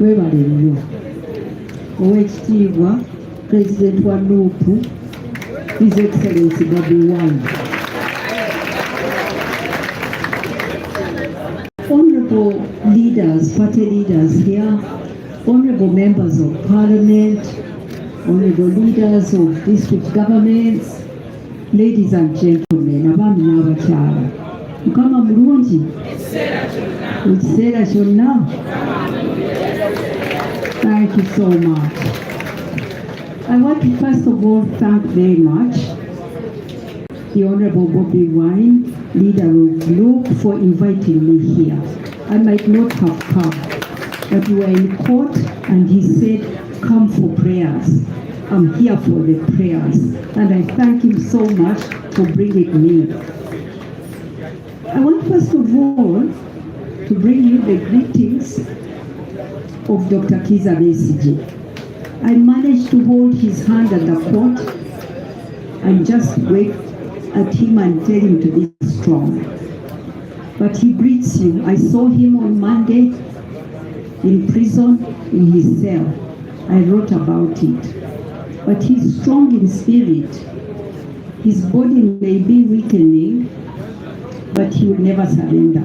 webale nnyo owekitiibwa President wa Nuupu, His Excellency BobiWine. Honorable leaders, party leaders here, honorable members of parliament, honorable leaders of district governments, ladies and gentlemen, abaami n'abakyala, Mukama mulungi mu kiseera kyonna. Thank you so much. I want to first of all thank very much the Honorable BobiWine, leader of Loop, for inviting me here. I might not have come, but we were in court and he said, come for prayers. I'm here for the prayers. And I thank him so much for bringing me. I want first of all to bring you the greetings of Dr. Kiza Besigye. I managed to hold his hand at the court and just wave at him and tell him to be strong. But he greets you. I saw him on Monday in prison in his cell. I wrote about it. But he's strong in spirit. His body may be weakening, but he will never surrender.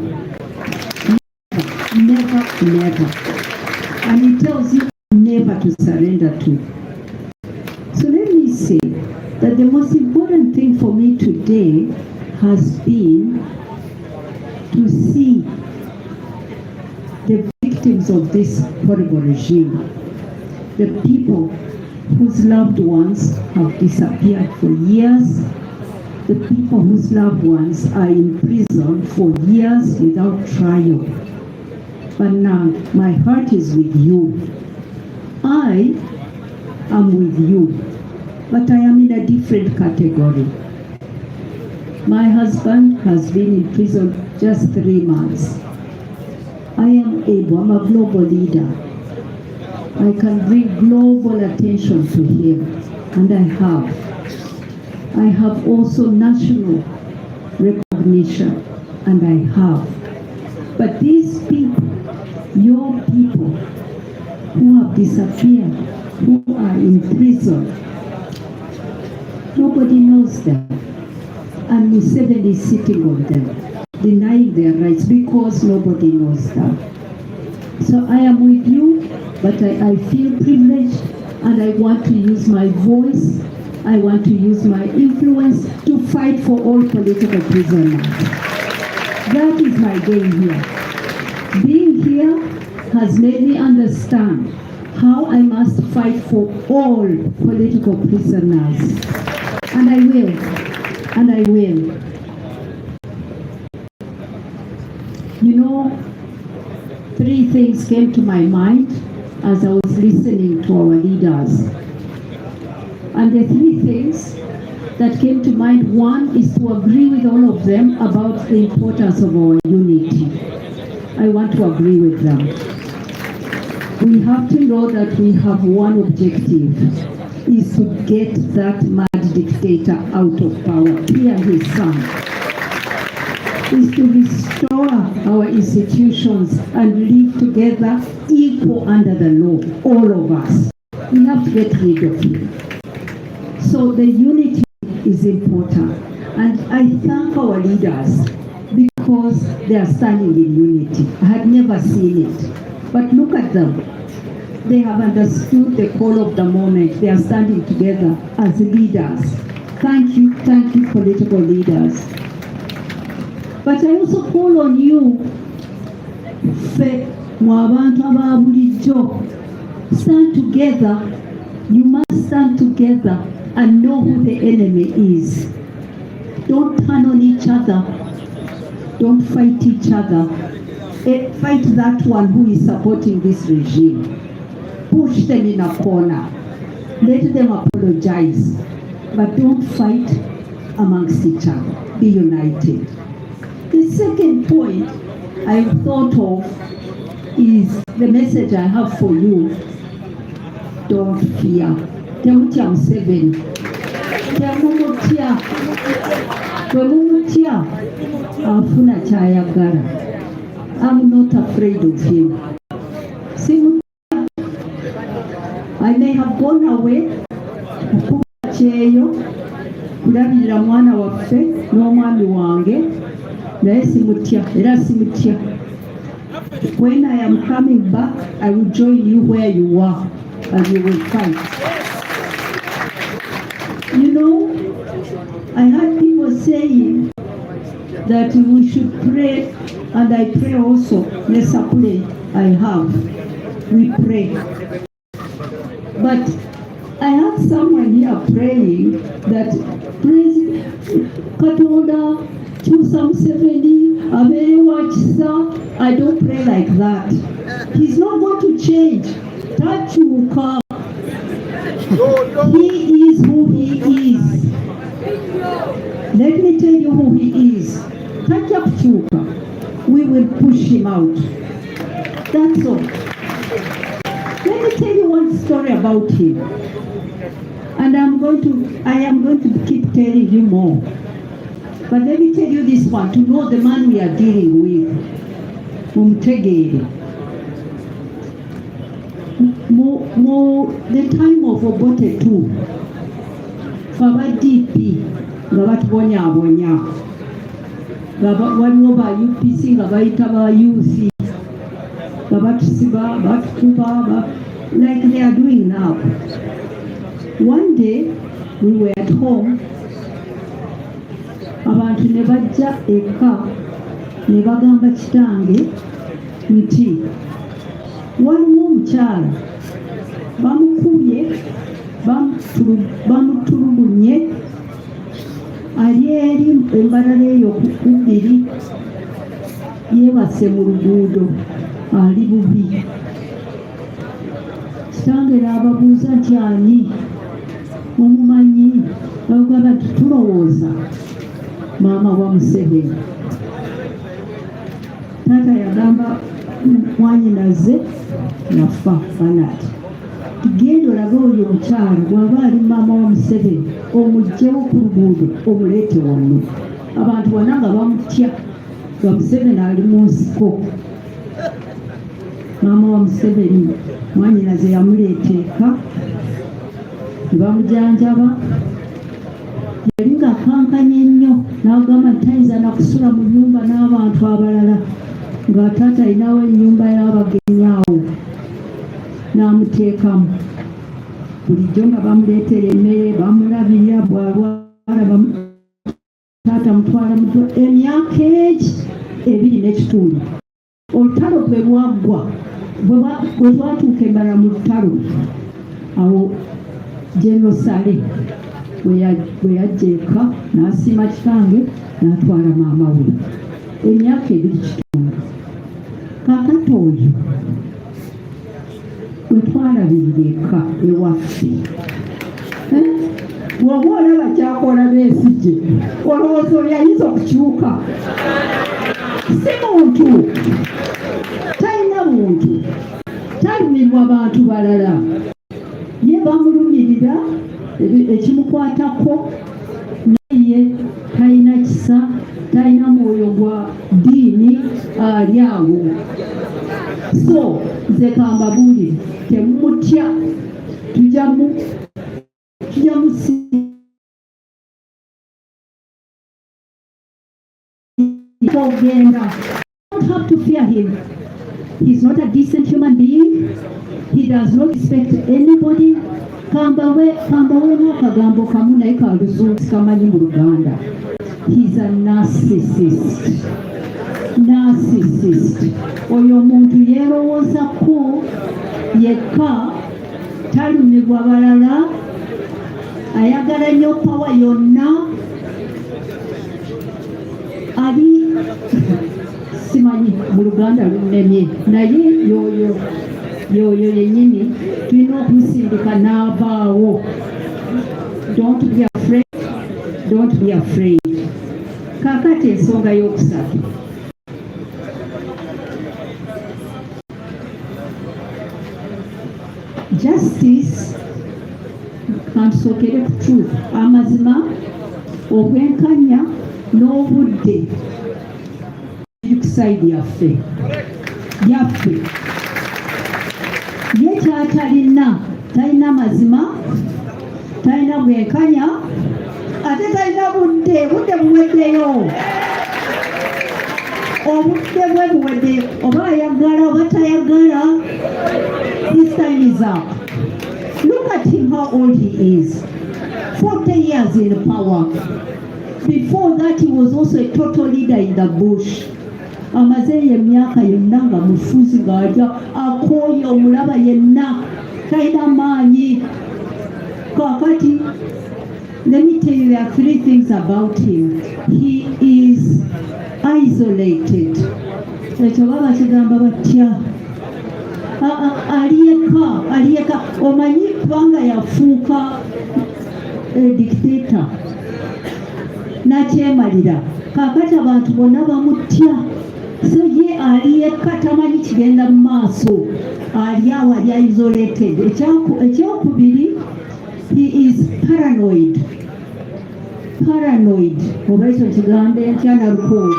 Never, never. And he tells you never to surrender to. So let me say that the most important thing for me today has been to see the victims of this horrible regime, the people whose loved ones have disappeared for years, the people whose loved ones are in prison for years without trial. But now my heart is with you. I am with you, but I am in a different category. My husband has been in prison just 3 months. I am able, I'm a global leader. I can bring global attention to him, and I have. I have also national recognition, and I have. But these people, your people, who have disappeared, who are in prison, nobody knows them. And Museveni is sitting on them, denying their rights because nobody knows them. So I am with you, but I feel privileged, and I want to use my voice, I want to use my influence to fight for all political prisoners. That is my game here. Being here has made me understand how I must fight for all political prisoners. And I will. And I will. You know, 3 things came to my mind as I was listening to our leaders. And the 3 things that came to mind, one is to agree with all of them about the importance of our unity. I want to agree with them. We have to know that we have one objective, is to get that mad dictator out of power, he and his son. Is to restore our institutions and live together equal under the law, all of us. We have to get rid of him. So the unity is important. And I thank our leaders because they are standing in unity. I had never seen it. But look at them. They have understood the call of the moment. They are standing together as leaders. Thank you, political leaders. But I also call on you, stand together. You must stand together and know who the enemy is. Don't turn on each other. Don't fight each other. Fight that one who is supporting this regime. Push them in a corner. Let them apologize. But don't fight amongst each other. Be united. The second point I thought of is the message I have for you. Don't fear. Temutya Museveni. Temumutya. Temumutya. Afuna chayagala. I'm not afraid of him. mukoona we okuba kyeyo kulabirira mwana waffe n'omwami wange naye simutya era simutya. When I am coming back, I will join you where you are and you will fight. You know, I heard people saying that we should pray, and I pray also. Let's pray. I have. We pray. But I have someone here praying that praise Katonda, Chusa Museveni, Abere Wachisa. I don't pray like that. He's not going to change. Tachuka. He is who he is. Let me tell you who he is. Tachuka. We will push him out. That's all. Let me tell you one story about him. And I am going to keep telling you more. But let me tell you this one, to know the man we are dealing with. The time of Obote too. Faba DP, Gabat Bonya. Waliwo ba UPC nga bayita ba UC. Batusiba, batukuba, like they are doing now. One day, we were at home. Abantu ne bajja eka ne bagamba kitange nti waliwo omukyala bamukubye bamutulubunye ali eri embalala eyo kubiri yeebase mu luguudo ali bubi. Kitange n'ababuuza nti ani omumanyi? Bagamba nti tulowooza maama wa Museveni. Taata yagamba mwanyinaze nafa fanati. Genda olabe oyo omukyala bw'aba ali maama wa Museveni omugyewo ku luguudo omuleete wano. Abantu bonna nga bamutya nga Museveni ali mu nsiko. Maama wa Museveni mwanyinaze yamuleeta eka ne bamujanjaba. Yali ng'akankanye nnyo n'agamba nti tayinza na kusula mu nnyumba n'abantu abalala nga taata alinawo ennyumba y'abagenyi awo. N'amuteekamu bulijjo nga bamuleetera emmere bamulabirira bw'alwala taata mutwala mu emyaka egi 2.5. Olutalo bwe lwaggwa bwe lwatuuka embala mu lutalo awo General Sale bwe yajja eka n'asiima kitange n'atwala maama we. Emyaka 2.5. Kaakati oyo bwe twalabirira eka ewaffe bw'oba olaba kyakola Besigye olowooza oli ayinza okukyuka. Si muntu, talina muntu, talumirwa bantu balala. Ye bamulumirira ekimukwatako naye talina kisa, talina mwoyo gwa ddiini ali awo. So nze kambabuulire temumutya, tujja ogenda. You don't have to fear him. He's not a decent human being. He does not respect anybody. Kambawe n'akagambo kamu naye ka luzungu kamanyi mu Luganda. He's a narcissist. Oyo omuntu yeerowoozako yekka, talumirwa balala, ayagala nnyo pawa yonna. Ali simanyi mu Luganda lunnemye naye yoyo yennyini tulina okumusindika n'abaawo. Don't be afraid. Kaakati ensonga y'okusatu. Justice kantusokere ku truth, amazima, obwenkanya n'obudde ku side yaffe ye kyatalina talina mazima, talina bwenkanya, ate talina budde buweddeyo. Obudde bwe buweddeyo, oba ayagala oba tayagala. His time is up. Look at him, how old he is. 40 years in power. Before that, he was also a total leader in the bush. Amaze emyaka yonna nga mufuzi ng'ajja akooye omulaba yenna talina maanyi. Kakati, let me tell you, there are 3 things about him. He is isolated. Ekyo baba kigamba batya. Aliyeka. Omanyi kubanga yafuuka dictator. Nakyemalira. Kakati abantu bonna bamutya. So ye aliyeka tamanyi kigenda mu maaso. Aliawo ali isolated. Ekyokubiri, he is paranoid. Paranoid. Oba ekyo kigambo enkya na lukooli.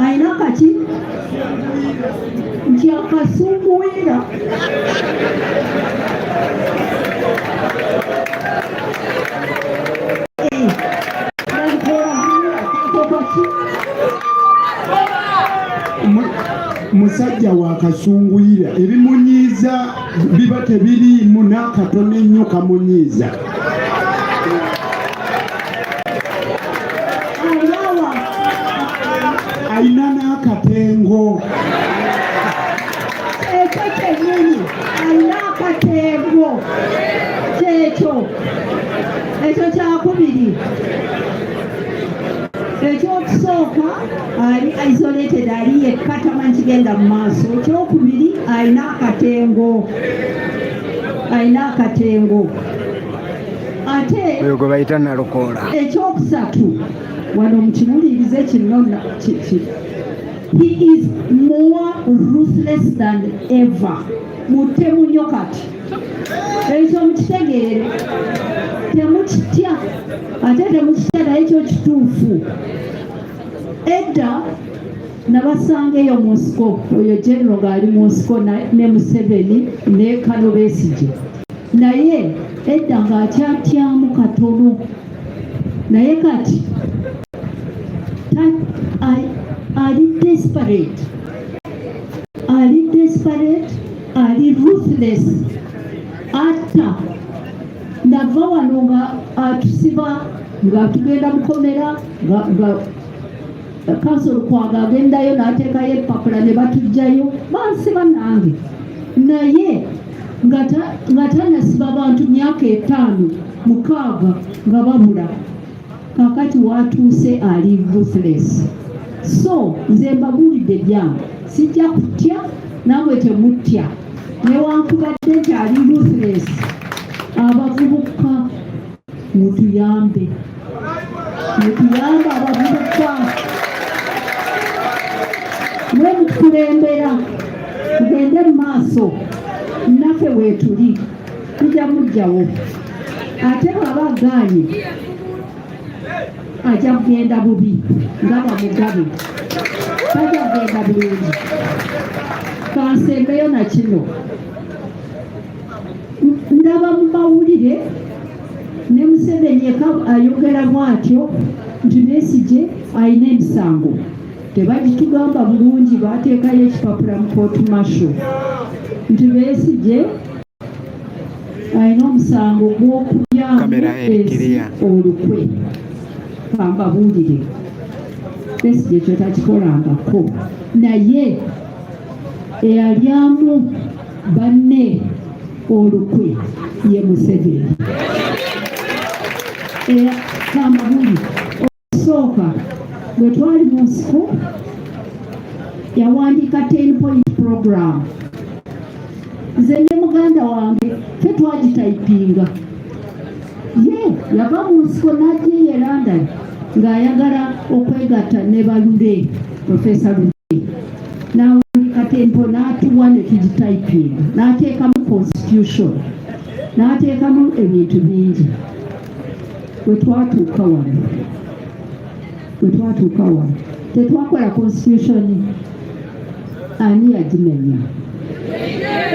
Ayina kati nti akasumbuwira. Musajja wa kasunguyira ebimunyiiza biba tebiriimu n'akatono ennyo kamunyiiza. Ayina n'akatengo. Ekyo kyennyini ayina akatengo. Kyekyo. Ekyo kyakubiri. Ekyokusooka ali isolated, ali yekka tamanyi kigenda mu maaso. Ekyokubiri ayina akatengo. Ate oyo gwe bayita nalukoola. Ekyokusatu, wano mukiwulirize kino, he is more ruthless than ever. Mutemu nnyo kati. Ekyo mukitegeere. Temukitya. Ate temukitya naye kyo kituufu. Edda nabasanga eyo Moscow, oyo general ng'ali Moscow ne Museveni ne Kano Besigye. Naye edda ng'akyatyamu katono. Naye kati ali desperate. Ali ruthless. Atta nava wano nga atusiba ng'atugenda mukomera kansolo kwange agendayo n'ateekayo epapula ne batugjayo bansiba nange. Naye nga tanasiba bantu myaka 5-6 nga babula. Kakati watuuse ali ruthless. So nze mbabuulidde byange, sijja kutya namwe temutya. Newankubadde nti ali ruthless. Abavubuka mutuyambe abavubuka. Mwe mutukulembera tugende mu maaso. Naffe weetuli tujja mujjawo. Ate bw'aba agaanye ajja kugenda bubi nga bamugabe. Tajja kugenda bulungi. Kansembeyo na kino. Ndaba mu mawulire ne Museveni ayogera bw'atyo nti Besigye ayina emisango. Tebagitugamba bulungi, baateekayo ekipapula mu court martial nti Besigye ayina omusango gw'okubyamu olukwe. Kambabuulire Besigye ekyo takikolangako. Naye eyalyamu banne olukwe ye Museveni. Kambabuulire okusooka bwe twali mu nsiko yawandiika 10-point program. Nze ne muganda wange ffe twagitayipinga. Ye yava mu nsiko n'ajja e London ng'ayagala okwegatta ne Balule, Professor Lule. N'awandika 10 n'atuwa ne tugitayipinga. N'ateekamu constitution. N'ateekamu ebintu bingi. Bwe twatuuka wano tetwakola constitution, ani yagimenya?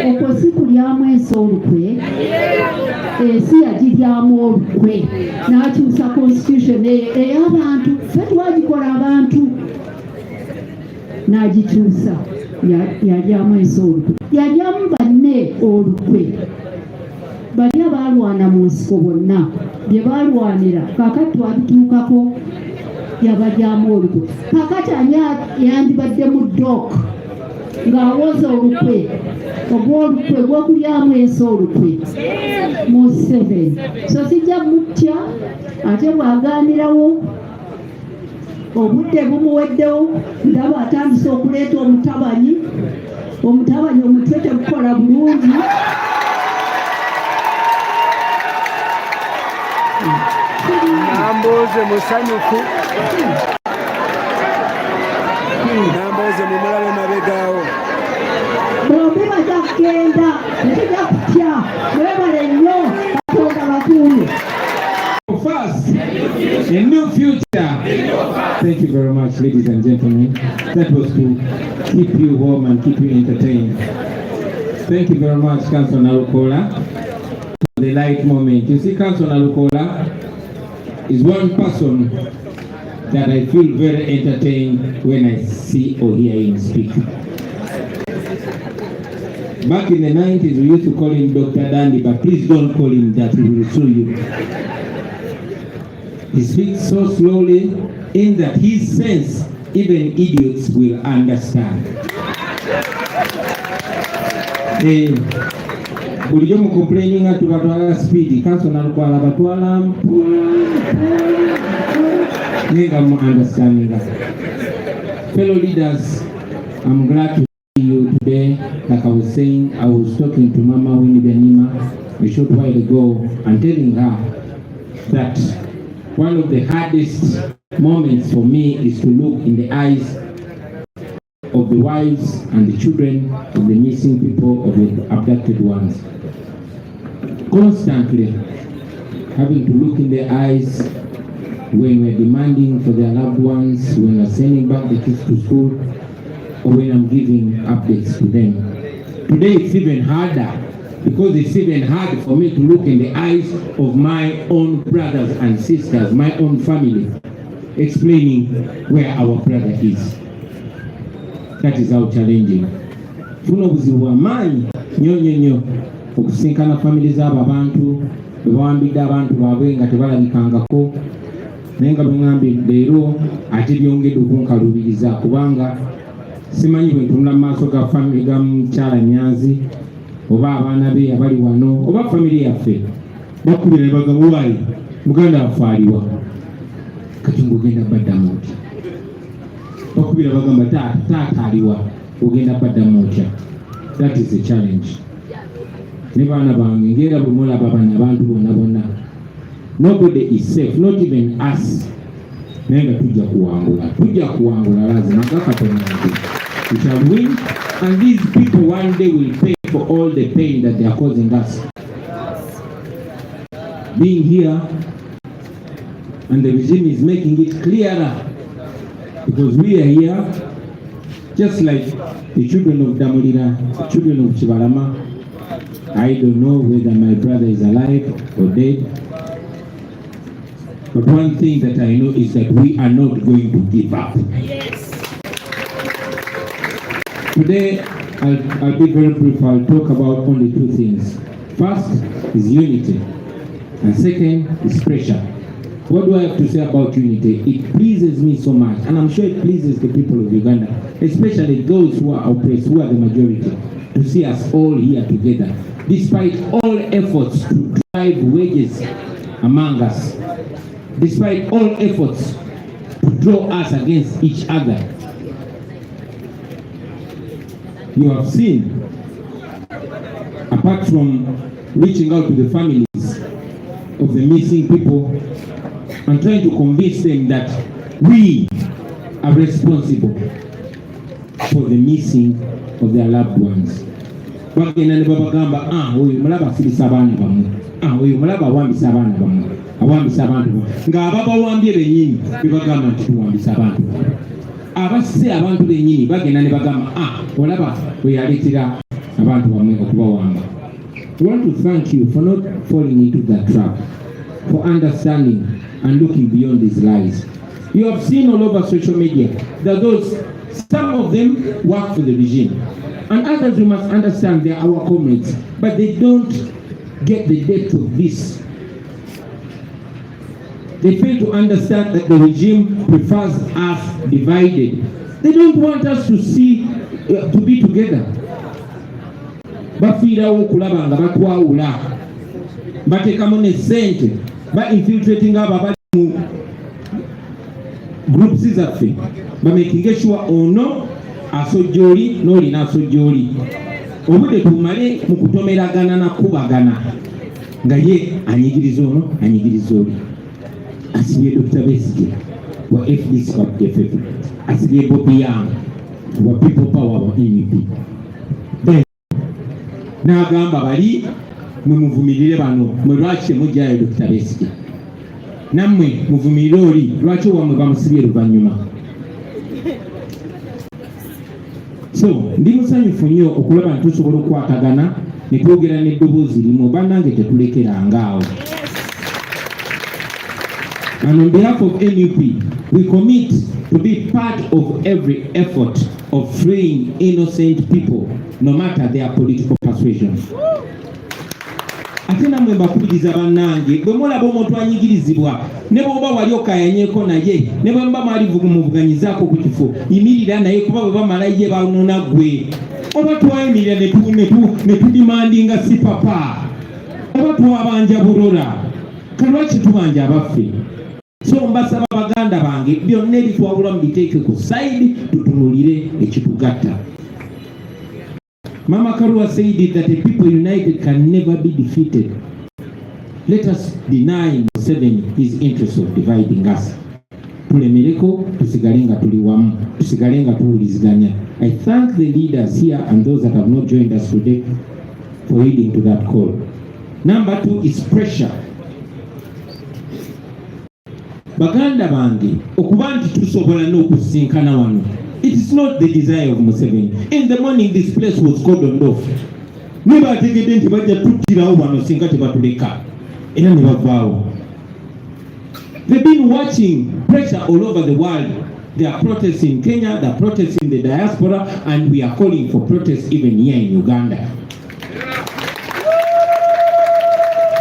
okwo si kulyamu ensi olukwe, ensi yagiryamu olukwe n'akyusa constitution ey'abantu, ffe twagikola abantu, n'agikyusa yalyamu ensi olukwe, yalyamu banne olukwe. Bali abalwana mu nsiko bonna bye balwanira kakati twabituukako yabalyamu olukwe. Kakati ani yandibadde mu dock ng'awoza olukwe ogw'olukwe gw'okulyamu ensi olukwe mu 7. So sijja mutya ate bw'agaanirawo obudde bumuweddewo, ndaba atandise okuleeta omutabanyi omutwe tegukola bulungi. Namboze musanyufu, namboze mumulabe mabegaawo. Bombi bajja kugenda tetujja kutya, webale nnyo Katonda bakulu. First, a new future. Thank you very much, ladies and gentlemen. That was to keep you warm and keep you entertained. Thank you very much, Councillor Nalukola, for the light moment. You see, Councillor Nalukola is one person that I feel very entertained when I see or hear him speak. Back in the 90s, we used to call him Dr. Dandy, but please don't call him that, he will sue you. He speaks so slowly in that his sense, even idiots will understand. Bulijjo mu complaining atu batwala speed, Councillor Nalukola batwala nenga mu understanding. Fellow leaders, I'm glad to see you today. Like I was saying, I was talking to Mama Winnie Byanyima a short while ago and telling her that one of the hardest moments for me is to look in the eyes of the wives and the children of the missing people, of the abducted ones. Constantly having to look in their eyes when we're demanding for their loved ones, when we're sending back the kids to school, or when I'm giving updates to them. Today it's even harder, because it's even hard for me to look in the eyes of my own brothers and sisters, my own family, explaining where our brother is. That is how challenging. Funo buzibu amaanyi nnyo okusinkana family z'abo abantu bawambidde abantu baabwe nga tebalabikangako, naye nga bwengambye leero ate byongedde okunkalubiriza, kubanga simanyi bwe ntunula mu maaso ga family ga mukyala Nyanzi oba abaana be abali wano oba family yaffe bakubira ne bagamba wayi muganda waffe aliwa, kati ng'ogenda baddamu otya? Bakubira bagamba taata aliwa, ogenda baddamu otya? That is a challenge. Ne baana bange ngenda bwe mulaba bano abantu bonna, nobody is safe, not even us. Naye nga tujja kuwangula lazima Katonda. We shall win, and these people one day will pay for all the pain that they are causing us. Being here, and the regime is making it clearer, because we are here, just like the children of Damulira, the children of Chibalama. I don't know whether my brother is alive or dead, but one thing that I know is that we are not going to give up. Yes. Today, I'll be very brief. I'll talk about only two things. First is unity, and second is pressure. What do I have to say about unity? It pleases me so much, and I'm sure it pleases the people of Uganda, especially those who are oppressed, who are the majority, to see us all here together, despite all efforts to drive wedges among us, despite all efforts to draw us against each other. You have seen, apart from reaching out to the families of the missing people and trying to convince them that we are responsible for the missing of their loved ones. Bagenda ne babagamba oyo mulaba asibisa abaana bammwe, oyo mulaba awambisa abaana bammwe, awambisa abantu bammwe, ng'ababawambye bennyini bebagamba nti tuwambisa abantu bammwe. Abasise abantu bennyini bagenda ne bagamba olaba we yaleetera abantu bamwe okubawamba. We want to thank you for not falling into that trap, for understanding and looking beyond these lies. You have seen all over social media that some of them work for the regime, and others, you must understand, they are our comrades, but they don't get the depth of this. They fail to understand that the regime prefers us divided. They don't want us to to be together. Bafiirawo okulaba nga batwawula, bateekamu ne ssente, infiltrating abo abali mu groups zaffe, making sure ono asojja oli n'olina asojja oli. Obudde tumale mu kutomeragana na kubagana nga ye anyigiriza ono anyigiriza oli. Asibye Dr. Besigye wa FDC wa DFF, asibye BobiWine wa People Power wa ENQUIRIES. N'agamba bali mumuvumirire bano mwe lwaki temujjayo Dr. Besigye, nammwe muvumirire oli lwaki wamwe bamusibye luvannyuma. So ndi musanyufu nnyo okulaba nti tusobola okukwatagana ne twogera n'eddoboozi limu, bannange tetulekerangaawo. And on behalf of NUP, we commit to be part of every effort of freeing innocent people, no matter their political persuasion. Ate namwe mbakubiriza bannange, bwe mulaba omuntu anyigirizibwa ne bw'oba wali okayanyeeko naye ne bwe muba mwali muvuganyizaako ku kifo, yimirira naye kuba bwe bamala ye banona ggwe. Oba twayimirira ne tudimandinga si papa, oba twabanja bulola, kalwaki tubanja abaffe? So mbasaba baganda bange byonna ebitwawula mubiteeke ku side, tutunulire ekitugatta. Mama Karua said it that a people united can never be defeated. Let us deny Museveni his interest of dividing us. Tulemereko, tusigalenga tuli wamu, tusigalenga tuwuliziganya. I thank the leaders here and those that have not joined us today for heeding to that call. Number 2 is pressure. Baganda bange, okuba nti tusobola n'okusinkana wano. It is not the desire of Museveni. In the morning, this place was cordoned off. Never take it into the tutirawo wano singa tebatuleka. Era ne bavaawo. They've been watching pressure all over the world. There are protests in Kenya, there are protests in the diaspora, and we are calling for protests even here in Uganda.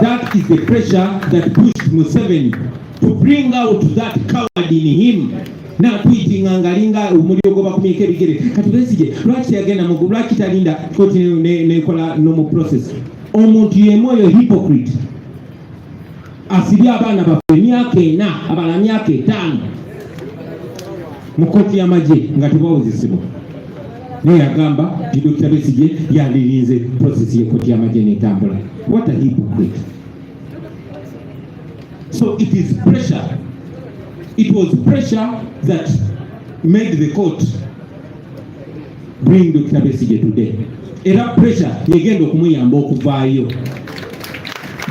That is the pressure that pushed Museveni to bring out that coward in him. Na tweeting ngalinga umulio goba kumike bigere kati Besigye lwaki yagenda mu lwaki talinda koti ne kola normal process. Omuntu yemoyo hypocrite asibya abana bafe myaka 4 abala myaka 5 mu koti y'amagye nga tebawuzisibwa. Ne yagamba Dr. Besigye yalirinze process ye koti y'amagye n'etambula. What a hypocrite. So it is pressure. It was pressure that made the court bring Dr. Besigye today. Era pressure yegenda okumuyamba okuvaayo.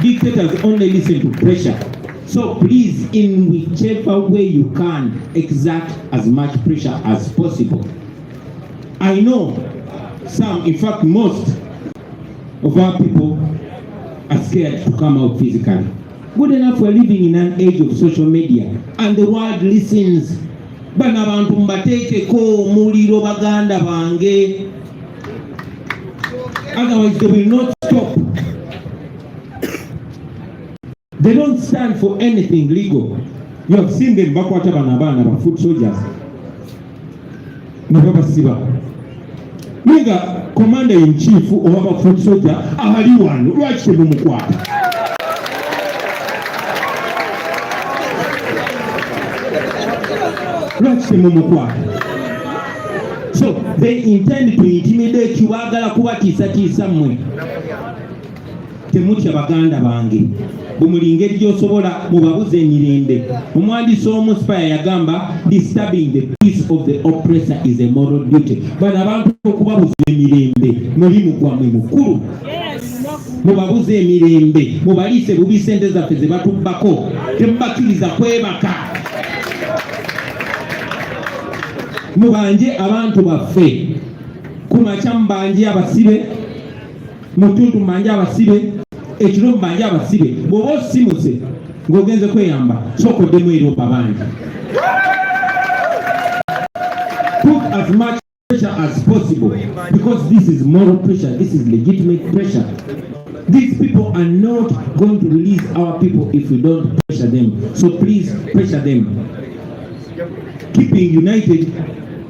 Dictators only listen to pressure. So please, in whichever way you can, exert as much pressure as possible. I know some, in fact most of our people are scared to come out physically. Good enough we're living in an age of social media and the world listens. Bana bantu mbateekeko omuliro baganda bange. Otherwise they will not stop. They don't stand for anything legal. You have seen them bakwata bana foot soldiers. Nababa siba. Mega commander in chief of foot soldier ahali wano lwaki mumukwata. So they intend to intimidate you. Bagala kubatiisa mmwe. Temutya baganda bange. Bumulinge gy'osobola mubabuze emirembe. Omwandiisi omu Spire yagamba disturbing the peace of the oppressor is a moral duty. Bano abantu okubabuza emirembe mulimu gwammwe mukulu. Mubabuze emirembe. Mubaliise bubi ssente zaffe ze batubbako. Temubakkiriza kwebaka. Mubanje abantu baffe kumakya mubanje abasibe mutundu mbanje abasibe ekiro mbanje abasibe bw'oba osimuse ng'ogenze kweyamba sookoddemu eri obabanja. Put as much pressure as possible because this is moral pressure, this is legitimate pressure. These people are not going to release our people if we don't pressure them. So please pressure them. Keeping united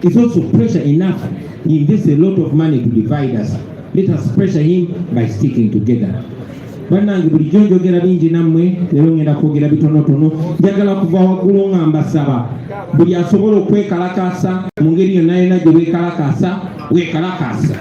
is also pressure enough. He invests a lot of money to divide us. Let us pressure him by sticking together. Bannange bulijjo njogera bingi nammwe leero ngenda kwogera bitonotono. Njagala kuva waggulu nga mbasaba buli asobola okwekalakaasa mu ngeri yonna yonna gye weekalakaasa weekalakaasa.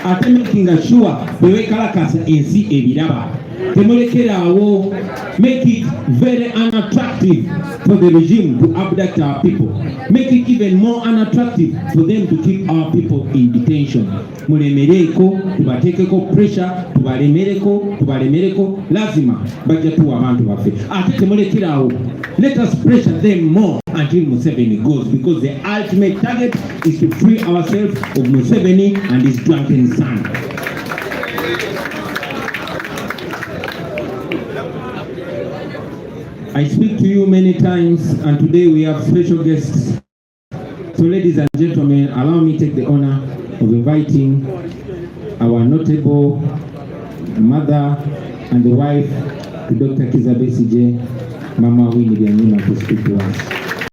Ate making sure bwe weekalakaasa ensi ebiraba. Temulekerawo. Make it very unattractive for the regime to abduct our people. Make it even more unattractive for them to keep our people in detention. Mulemereko, tubatekeko pressure, tubalemereko, lazima bajja tuwa abantu baffe. Ate temulekerawo. Let us pressure them more until Museveni goes, because the ultimate target is to free ourselves of Museveni and his drunken son. I speak to you many times, and today we have special guests. So ladies and gentlemen, allow me to take the honor of inviting our notable mother and the wife to Dr. Besigye, Mama Winnie Byanyima, to speak to us.